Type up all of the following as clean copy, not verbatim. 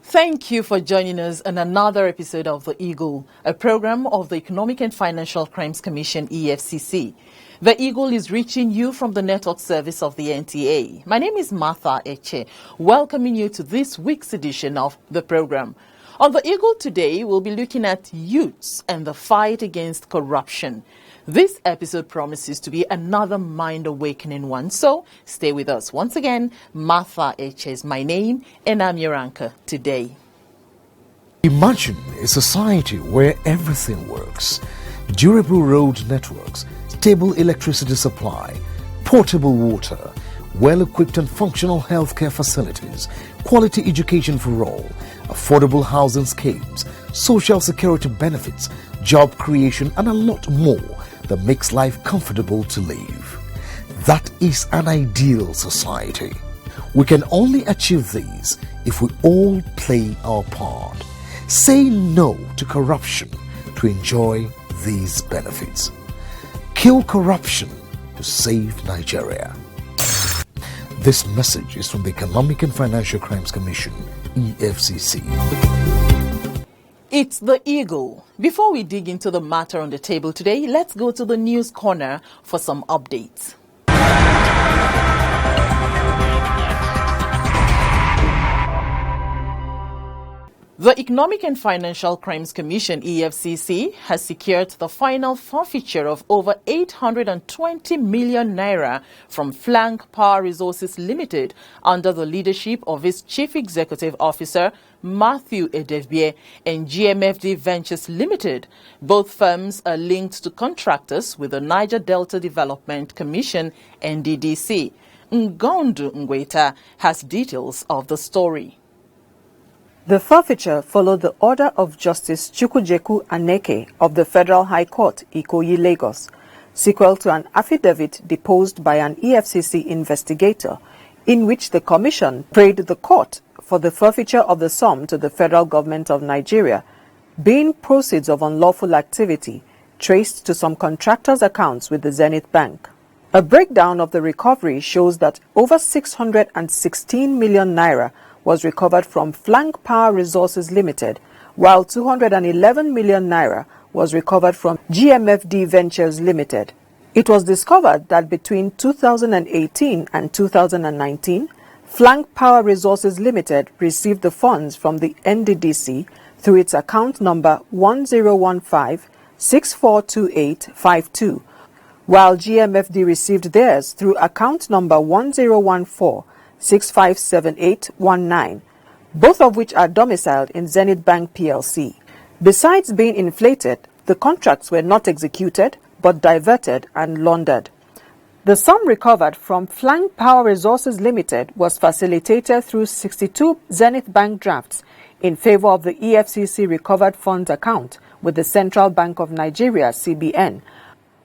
Thank you for joining us on another episode of The Eagle, a program of the Economic and Financial Crimes Commission, EFCC. The Eagle is reaching you from the network service of the NTA. My name is Martha Eche, welcoming you to this week's edition of the program. On The Eagle today, we'll be looking at youths and the fight against corruption. This episode promises to be another mind-awakening one, so stay with us. Once again, Martha H. is my name, and I'm your anchor today. Imagine a society where everything works. Durable road networks, stable electricity supply, portable water, well-equipped and functional healthcare facilities, quality education for all, affordable housing schemes, social security benefits, job creation, and a lot more that makes life comfortable to live. That is an ideal society. We can only achieve these if we all play our part. Say no to corruption to enjoy these benefits. Kill corruption to save Nigeria. This message is from the Economic and Financial Crimes Commission, EFCC. It's The Eagle. Before we dig into the matter on the table today, let's go to the news corner for some updates. The Economic and Financial Crimes Commission, EFCC, has secured the final forfeiture of over 820 million naira from Flank Power Resources Limited under the leadership of its Chief Executive Officer, Matthew Edevie, and GMFD Ventures Limited. Both firms are linked to contractors with the Niger Delta Development Commission, NDDC. Ngondu Ngweta has details of the story. The forfeiture followed the order of Justice Chukwujeku Aneke of the Federal High Court, Ikoyi, Lagos, sequel to an affidavit deposed by an EFCC investigator, in which the Commission prayed the court for the forfeiture of the sum to the federal government of Nigeria, being proceeds of unlawful activity traced to some contractors' accounts with the Zenith Bank. A breakdown of the recovery shows that over 616 million naira was recovered from Flank Power Resources Limited, while 211 million naira was recovered from GMFD Ventures Limited. It was discovered that between 2018 and 2019, Flank Power Resources Limited received the funds from the NDDC through its account number 1015-642852, while GMFD received theirs through account number 1014-657819, both of which are domiciled in Zenith Bank PLC. Besides being inflated, the contracts were not executed but diverted and laundered. The sum recovered from Flank Power Resources Limited was facilitated through 62 Zenith Bank drafts in favor of the EFCC recovered funds account with the Central Bank of Nigeria, CBN,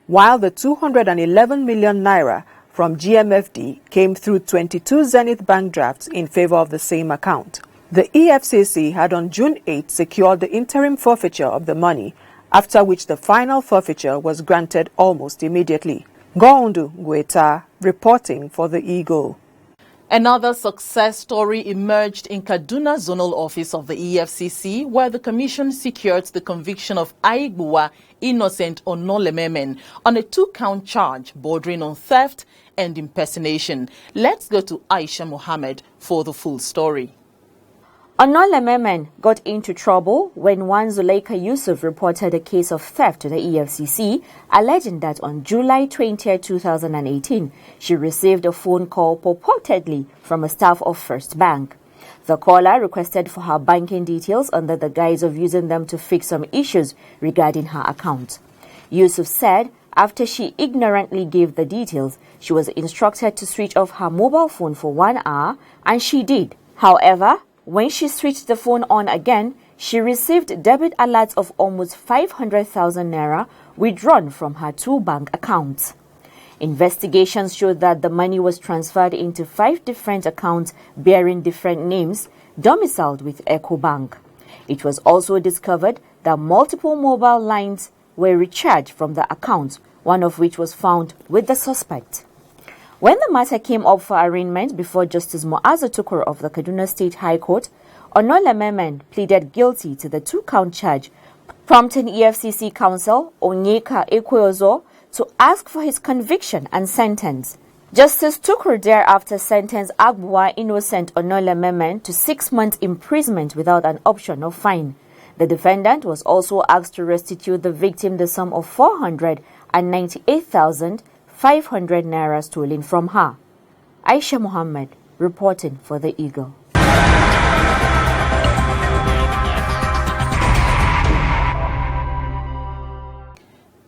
while the 211 million naira from GMFD came through 22 Zenith Bank drafts in favor of the same account. The EFCC had on June 8 secured the interim forfeiture of the money, after which the final forfeiture was granted almost immediately. Ngondu Ngweta reporting for The Eagle. Another success story emerged in Kaduna Zonal Office of the EFCC, where the Commission secured the conviction of Aigbuwa Innocent Onolememen on a 2-count charge bordering on theft and impersonation. Let's go to Aisha Mohammed for the full story. Onolememen got into trouble when one Zuleika Yusuf reported a case of theft to the EFCC, alleging that on July 20, 2018, she received a phone call purportedly from a staff of First Bank. The caller requested for her banking details under the guise of using them to fix some issues regarding her account. Yusuf said after she ignorantly gave the details, she was instructed to switch off her mobile phone for 1 hour, and she did. However, when she switched the phone on again, she received debit alerts of almost 500,000 naira withdrawn from her 2 bank accounts. Investigations showed that the money was transferred into 5 different accounts bearing different names, domiciled with EcoBank. It was also discovered that multiple mobile lines were recharged from the accounts, one of which was found with the suspect. When the matter came up for arraignment before Justice Mu'azu Tukur of the Kaduna State High Court, Onolememen pleaded guilty to the 2-count charge, prompting EFCC counsel Onyeka Ekweozo to ask for his conviction and sentence. Justice Tukur thereafter sentenced Agbuwa Innocent Onolememen to 6 months imprisonment without an option of fine. The defendant was also asked to restitute the victim the sum of 498,500 naira stolen from her. Aisha Muhammad reporting for the Eagle.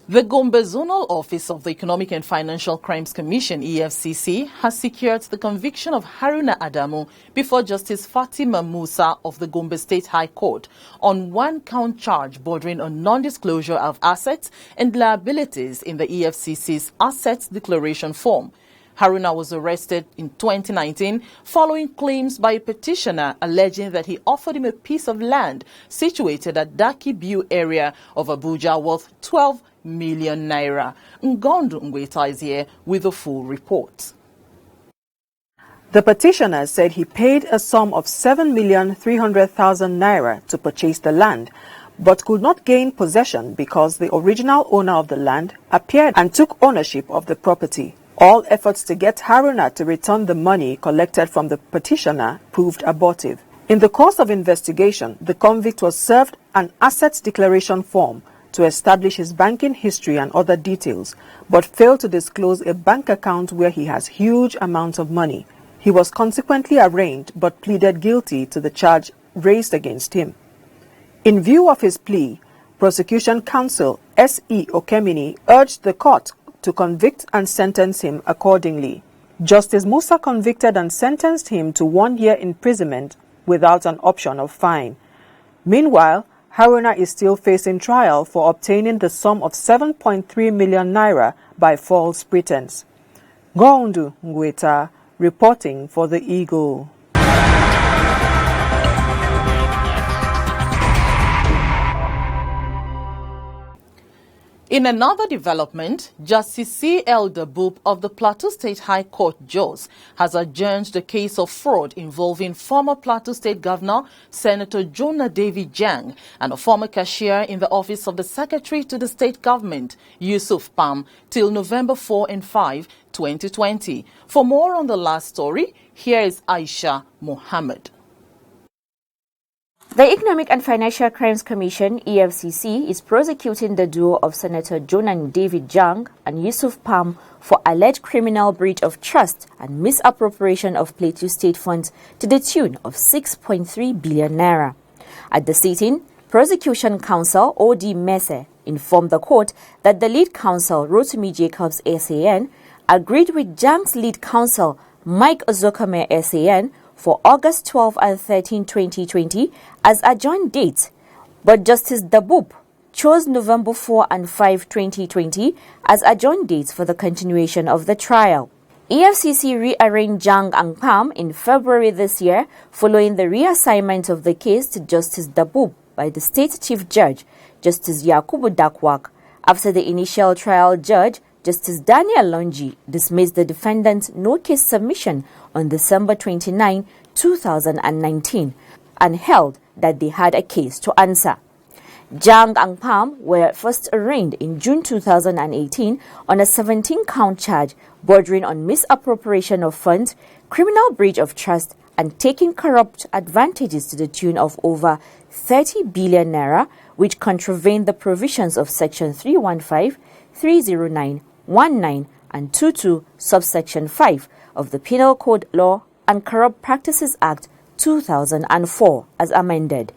The Gombe Zonal Office of the Economic and Financial Crimes Commission, EFCC, has secured the conviction of Haruna Adamu before Justice Fatima Musa of the Gombe State High Court on 1-count charge bordering on non-disclosure of assets and liabilities in the EFCC's Assets Declaration Form. Haruna was arrested in 2019 following claims by a petitioner alleging that he offered him a piece of land situated at Daki Biu area of Abuja worth 12 million naira. Ngondu Ngweta is here with a full report. The petitioner said he paid a sum of 7,300,000 naira to purchase the land, but could not gain possession because the original owner of the land appeared and took ownership of the property. All efforts to get Haruna to return the money collected from the petitioner proved abortive. In the course of investigation, the convict was served an assets declaration form to establish his banking history and other details, but failed to disclose a bank account where he has huge amounts of money. He was consequently arraigned but pleaded guilty to the charge raised against him. In view of his plea, prosecution counsel S.E. Okemini urged the court to convict and sentence him accordingly. Justice Musa convicted and sentenced him to 1 year imprisonment without an option of fine. Meanwhile, Haruna is still facing trial for obtaining the sum of 7.3 million naira by false pretense. Ngondu Ngweta reporting for the Eagle. In another development, Justice C.L. Dabub of the Plateau State High Court, Jos, has adjourned the case of fraud involving former Plateau State Governor Senator Jonah David Jang and a former cashier in the office of the Secretary to the State Government, Yusuf Pam, till November 4 and 5, 2020. For more on the last story, here is Aisha Mohammed. The Economic and Financial Crimes Commission, EFCC, is prosecuting the duo of Senator Jonah David Jang and Yusuf Pam for alleged criminal breach of trust and misappropriation of Plateau State funds to the tune of 6.3 billion naira. At the sitting, prosecution counsel O.D. Mese informed the court that the lead counsel, Rotimi Jacobs SAN, agreed with Jang's lead counsel, Mike Ozokame SAN, for August 12 and 13, 2020 as adjourned dates, but Justice Dabub chose November 4 and 5, 2020 as adjourned dates for the continuation of the trial. EFCC rearranged Jang and Pam in February this year following the reassignment of the case to Justice Dabub by the State Chief Judge, Justice Yakubu Dakwak, after the initial trial judge, Justice Daniel Longi, dismissed the defendant's no-case submission on December 29, 2019, and held that they had a case to answer. Jang and Pam were first arraigned in June 2018 on a 17-count charge bordering on misappropriation of funds, criminal breach of trust, and taking corrupt advantages to the tune of over 30 billion naira, which contravened the provisions of Section 315, 309, 19, and 22, subsection 5 of the Penal Code Law and Corrupt Practices Act 2004 as amended.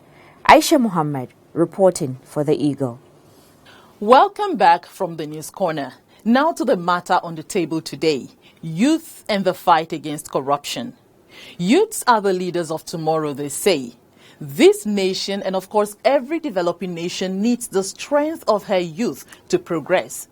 Aisha Muhammad reporting for the Eagle. Welcome back from the News Corner. Now to the matter on the table today, youth and the fight against corruption. Youths are the leaders of tomorrow, they say. This nation, and of course every developing nation, needs the strength of her youth to progress.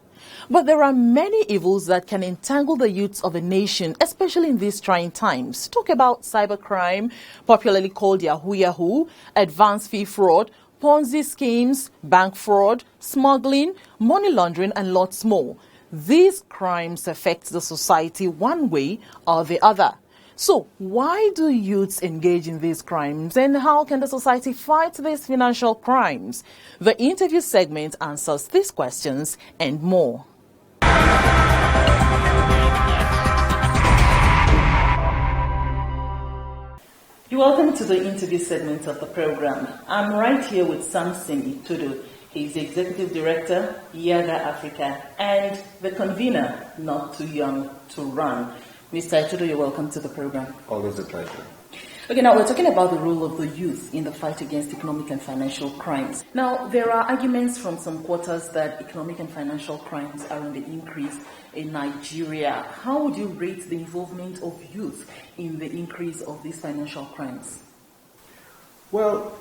But there are many evils that can entangle the youths of a nation, especially in these trying times. Talk about cybercrime, popularly called Yahoo, advance fee fraud, Ponzi schemes, bank fraud, smuggling, money laundering, and lots more. These crimes affect the society one way or the other. So why do youths engage in these crimes, and how can the society fight these financial crimes? The interview segment answers these questions and more. You're welcome to the interview segment of the program. I'm right here with Samson Itudu. He's the Executive Director, Yaga Africa, and the convener, Not Too Young to Run. Mr. Itudu, you're welcome to the program. Always a pleasure. Okay, now we're talking about the role of the youth in the fight against economic and financial crimes. Now, there are arguments from some quarters that economic and financial crimes are on the increase in Nigeria. How would you rate the involvement of youth in the increase of these financial crimes? Well,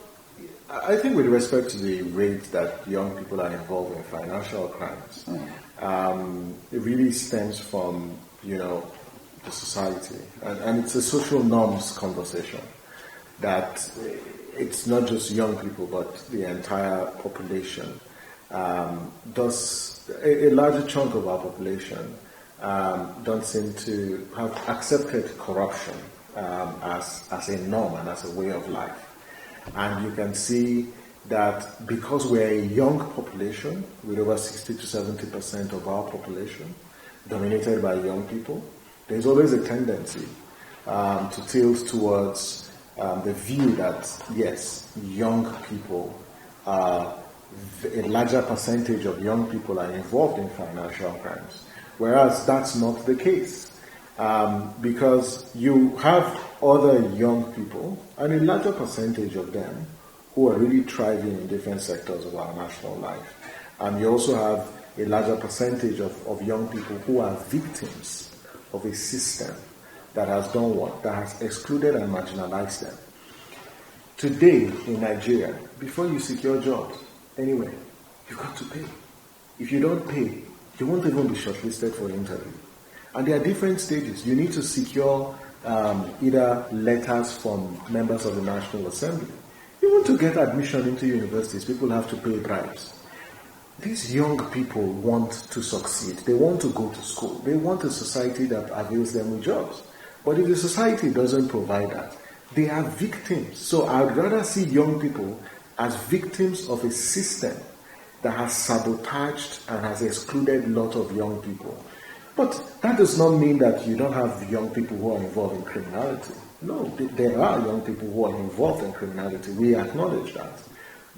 I think with respect to the rate that young people are involved in financial crimes, it really stems from, the society. And it's a social norms conversation that it's not just young people, but the entire population. Thus, a larger chunk of our population don't seem to have accepted corruption as a norm and as a way of life. And you can see that because we're a young population, with over 60 to 70% of our population dominated by young people, there's always a tendency to tilt towards the view that, yes, young people, a larger percentage of young people are involved in financial crimes. Whereas that's not the case. Because you have other young people, and a larger percentage of them, who are really thriving in different sectors of our national life. And you also have a larger percentage of young people who are victims of a system that has done what? That has excluded and marginalized them. Today in Nigeria, before you secure jobs, anyway, you've got to pay. If you don't pay, you won't even be shortlisted for an interview. And there are different stages. You need to secure either letters from members of the National Assembly. Even to get admission into universities, people have to pay bribes. These young people want to succeed. They want to go to school. They want a society that avails them with jobs. But if the society doesn't provide that, they are victims. So I'd rather see young people as victims of a system that has sabotaged and has excluded a lot of young people. But that does not mean that you don't have young people who are involved in criminality. No, there are young people who are involved in criminality. We acknowledge that.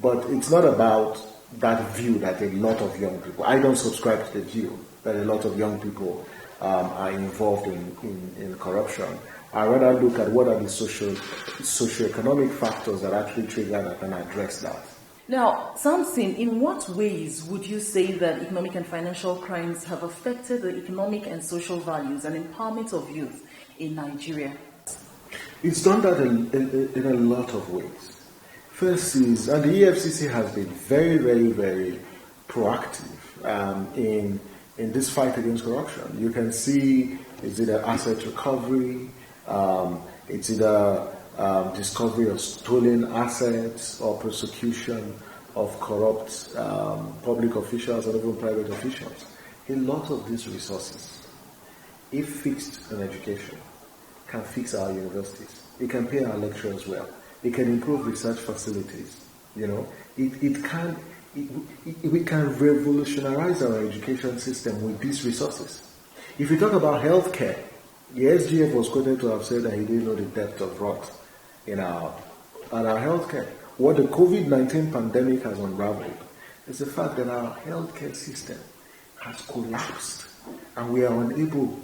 But it's not about that view that a lot of young people, I don't subscribe to the view that a lot of young people are involved in corruption. I rather look at what are the socio-economic factors that actually trigger that and address that. Now, Samson, in what ways would you say that economic and financial crimes have affected the economic and social values and empowerment of youth in Nigeria? It's done that in a lot of ways. First is, and the EFCC has been very, very, very proactive in this fight against corruption. You can see it's either asset recovery, it's either discovery of stolen assets or prosecution of corrupt public officials or even private officials. A lot of these resources, if fixed in education, can fix our universities. It can pay our lecturers well. It can improve research facilities. We can revolutionize our education system with these resources. If you talk about healthcare, the SGF was quoted to have said that he didn't know the depth of rot in our healthcare. What the COVID-19 pandemic has unraveled is the fact that our healthcare system has collapsed and we are unable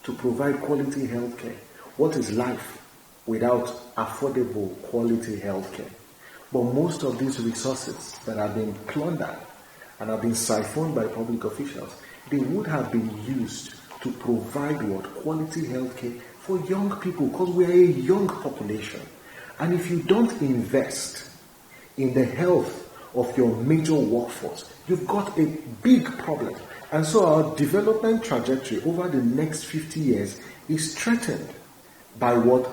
to provide quality healthcare. What is life without affordable quality healthcare? But most of these resources that have been plundered and have been siphoned by public officials, they would have been used to provide quality healthcare for young people, because we are a young population. And if you don't invest in the health of your major workforce, you've got a big problem. And so our development trajectory over the next 50 years is threatened by what?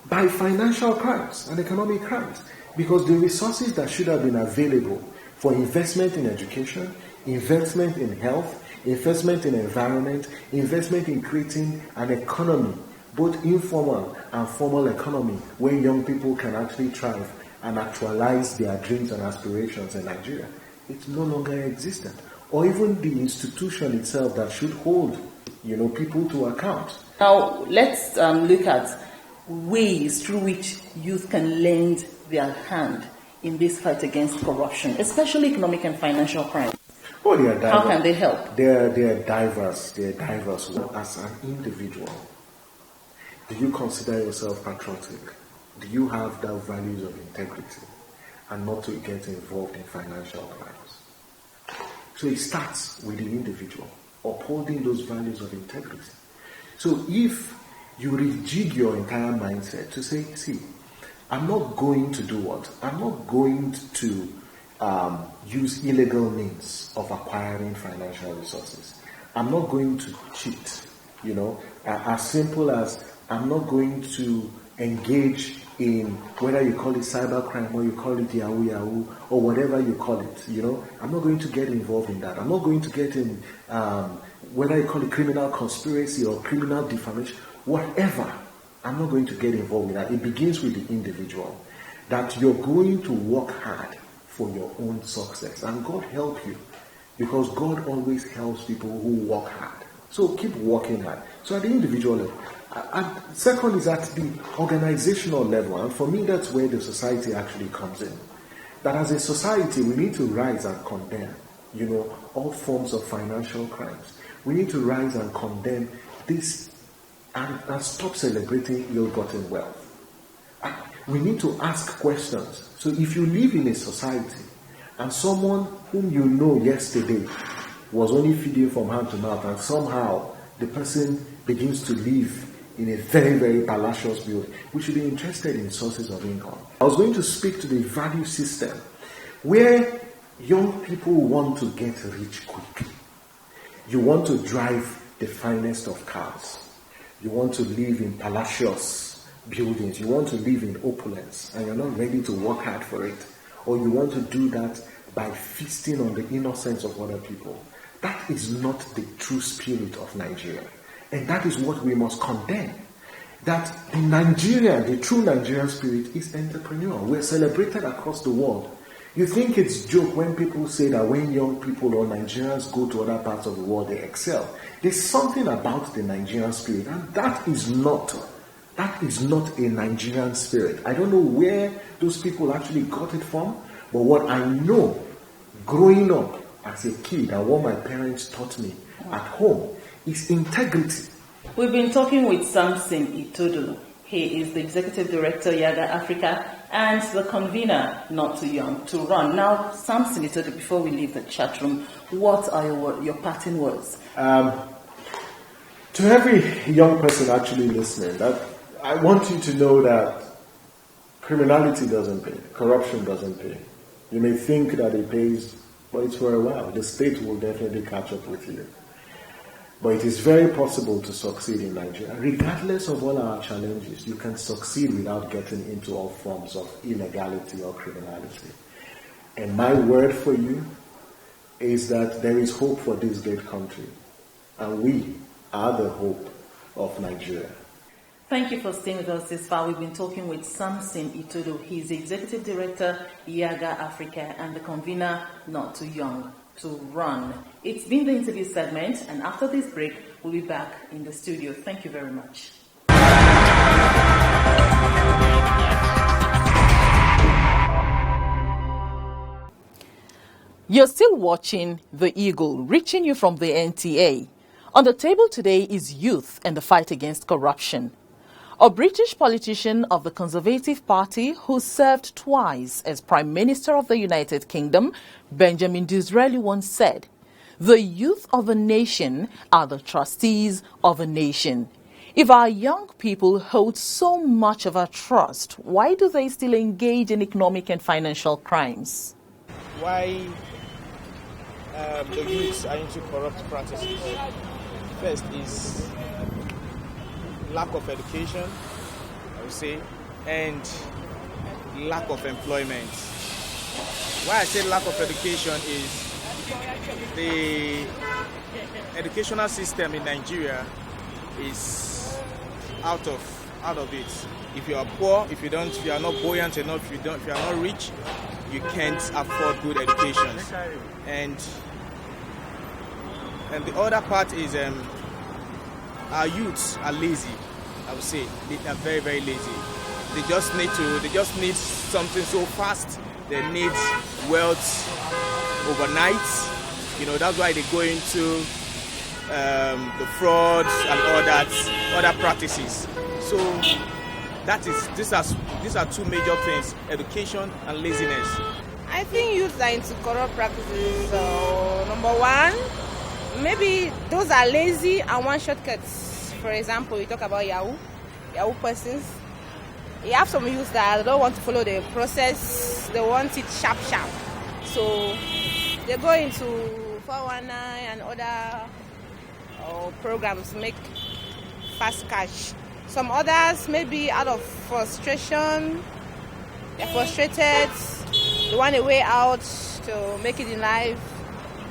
By financial crimes and economic crimes. Because the resources that should have been available for investment in education, investment in health, investment in environment, investment in creating an economy, both informal and formal economy, where young people can actually thrive and actualize their dreams and aspirations in Nigeria, it's no longer existent. Or even the institution itself that should hold, people to account. Now, let's look at ways through which youth can lend their hand in this fight against corruption, especially economic and financial crime. Oh, they are diverse. How can they help? They are diverse. They are diverse. As an individual, do you consider yourself patriotic? Do you have the values of integrity and not to get involved in financial crimes? So it starts with the individual, upholding those values of integrity. So if you rejig your entire mindset to say, see, I'm not going to do what? I'm not going to use illegal means of acquiring financial resources. I'm not going to cheat, as simple as I'm not going to engage in whether you call it cybercrime or you call it Yahoo or whatever you call it, I'm not going to get involved in that. I'm not going to get in whether you call it criminal conspiracy or criminal defamation, whatever. I'm not going to get involved with that. It begins with the individual, that you're going to work hard for your own success, and God help you, because God always helps people who work hard. So keep working hard. So at the individual level. And second is at the organizational level, and for me that's where the society actually comes in. That as a society we need to rise and condemn, all forms of financial crimes. We need to rise and condemn this and stop celebrating ill-gotten wealth. We need to ask questions. So if you live in a society and someone whom you know yesterday was only feeding from hand to mouth, and somehow the person begins to live in a very, very palacious building, we should be interested in sources of income. I was going to speak to the value system where young people want to get rich quickly. You want to drive the finest of cars. You want to live in palacious buildings. You want to live in opulence, and you're not ready to work hard for it. Or you want to do that by feasting on the innocence of other people. That is not the true spirit of Nigeria. And that is what we must condemn. That in Nigeria, the true Nigerian spirit is entrepreneurial. We're celebrated across the world. You think it's a joke when people say that when young people or Nigerians go to other parts of the world, they excel. There's something about the Nigerian spirit, and that is not a Nigerian spirit. I don't know where those people actually got it from, but what I know, growing up as a kid, and what my parents taught me at home, is integrity. We've been talking with Samson Itodo. He is the Executive Director, Yaga Africa, and the convener, Not Too Young to Run. Now, Samson Itodo, before we leave the chat room, what are your parting words? To every young person actually listening, that I want you to know that criminality doesn't pay, corruption doesn't pay. You may think that it pays, but it's for a while. The state will definitely catch up with you. But it is very possible to succeed in Nigeria. Regardless of all our challenges, you can succeed without getting into all forms of illegality or criminality. And my word for you is that there is hope for this great country. And we are the hope of Nigeria. Thank you for staying with us this far. We've been talking with Samson Itodo. He's the Executive Director, Yaga Africa, and the convener, Not Too Young to Run. It's been the interview segment, and after this break, we'll be back in the studio. Thank you very much. You're still watching The Eagle, reaching you from the NTA. On the table today is youth and the fight against corruption. A British politician of the Conservative Party who served twice as Prime Minister of the United Kingdom, Benjamin Disraeli, once said, "The youth of a nation are the trustees of a nation." If our young people hold so much of our trust, why do they still engage in economic and financial crimes? Why the youths are into corrupt practices? First is lack of education, I would say, and lack of employment. Why I say lack of education is the educational system in Nigeria is out of it. If you are poor, if you are not buoyant enough, if you are not rich, you can't afford good education. And the other part is our youths are lazy. I would say they are very, very lazy. They just need something so fast. They need wealth overnight. That's why they go into the frauds and all that other practices. So these are two major things: education and laziness. I think youths are into corrupt practices. Number one, maybe those are lazy and want shortcuts. For example, you talk about Yahoo persons. You have some youths that don't want to follow the process. They want it sharp. So they go into 419 and other programs to make fast cash. Some others, maybe out of frustration, they're frustrated, they want a way out to make it in life.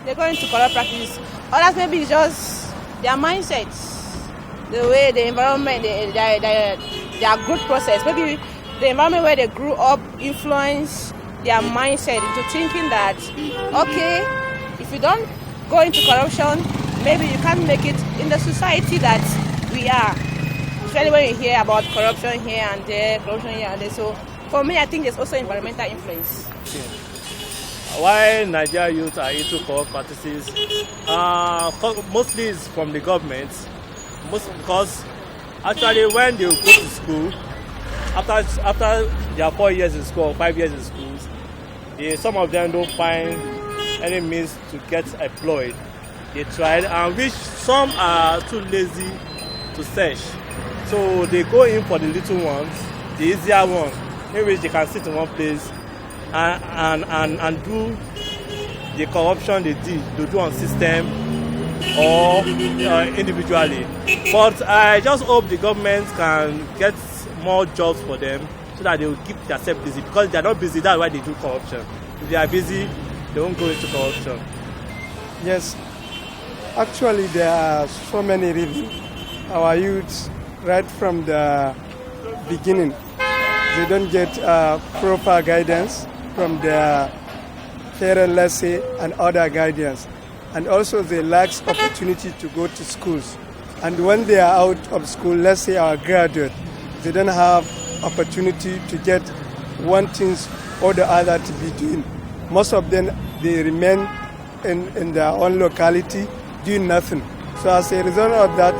They go into corrupt practice. Others, maybe it's just their mindset, the way the environment, their growth process. Maybe the environment where they grew up influenced their mindset into thinking that, okay, if you don't go into corruption, maybe you can't make it in the society that we are. Especially when you hear about corruption here and there, So for me, I think there's also environmental influence. Why Nigeria youth are into corrupt practices? Mostly it's from the government. Because actually when they go to school, after their 4 years in school or 5 years in schools, some of them don't find any means to get employed. They tried, and which some are too lazy to search. So they go in for the little ones, the easier ones, in which they can sit in one place and do the corruption they do on system or individually. But I just hope the government can get more jobs for them so that they will keep themselves busy, because they are not busy, that's why they do corruption. If they are busy, they won't go into corruption. Yes, actually there are so many reasons. Our youths, right from the beginning, they don't get proper guidance from their parents, let's say, and other guidance. And also they lack opportunity to go to schools. And when they are out of school, let's say our graduate, they don't have opportunity to get one thing or the other to be doing. Most of them, they remain in their own locality doing nothing. So as a result of that,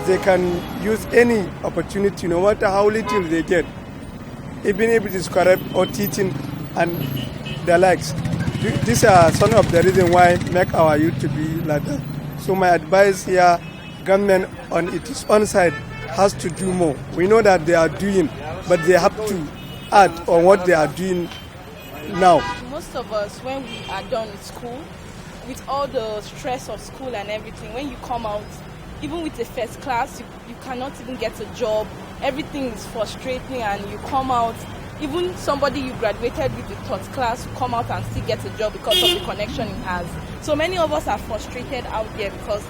they can use any opportunity, no matter how little they get, even if it is corrupt or teaching and the likes. These are some of the reasons why make our youth to be like that. So my advice here, government on its own side has to do more. We know that they are doing, but they have to add on what they are doing now. Most of us, when we are done with school, with all the stress of school and everything, when you come out, even with the first class, you cannot even get a job. Everything is frustrating, and you come out, even somebody you graduated with the third class, you come out and still get a job because of the connection he has. So many of us are frustrated out there because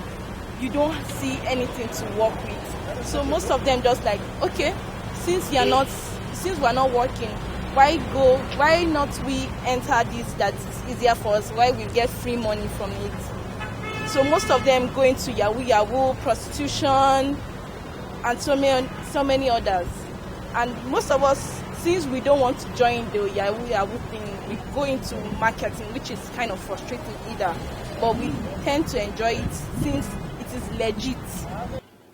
you don't see anything to work with. So most of them just like, okay, since we're not working, why not we enter this that is easier for us, why we get free money from it. So most of them go into Yahoo, prostitution, and so many others. And most of us, since we don't want to join the Yahoo thing, we go into marketing, which is kind of frustrating either. But we tend to enjoy it since it is legit.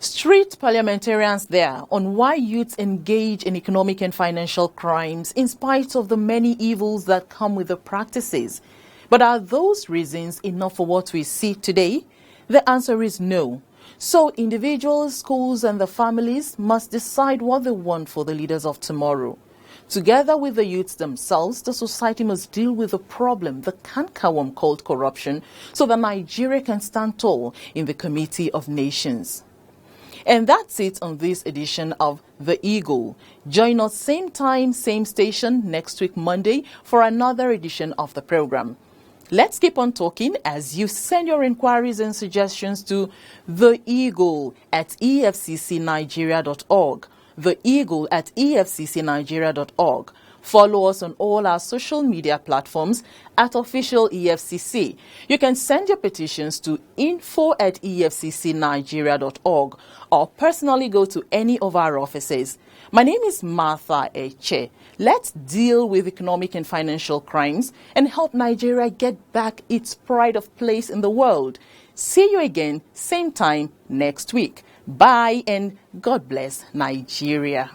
Street parliamentarians there on why youths engage in economic and financial crimes in spite of the many evils that come with the practices. But are those reasons enough for what we see today? The answer is no. So individuals, schools and the families must decide what they want for the leaders of tomorrow. Together with the youths themselves, the society must deal with the problem, the cankerworm called corruption, so that Nigeria can stand tall in the Committee of Nations. And that's it on this edition of The Eagle. Join us same time, same station next week Monday for another edition of the program. Let's keep on talking as you send your inquiries and suggestions to theeagle@efccnigeria.org. theeagle@efccnigeria.org. Follow us on all our social media platforms at official EFCC. You can send your petitions to info@efccnigeria.org or personally go to any of our offices. My name is Martha Eche. Let's deal with economic and financial crimes and help Nigeria get back its pride of place in the world. See you again, same time next week. Bye and God bless Nigeria.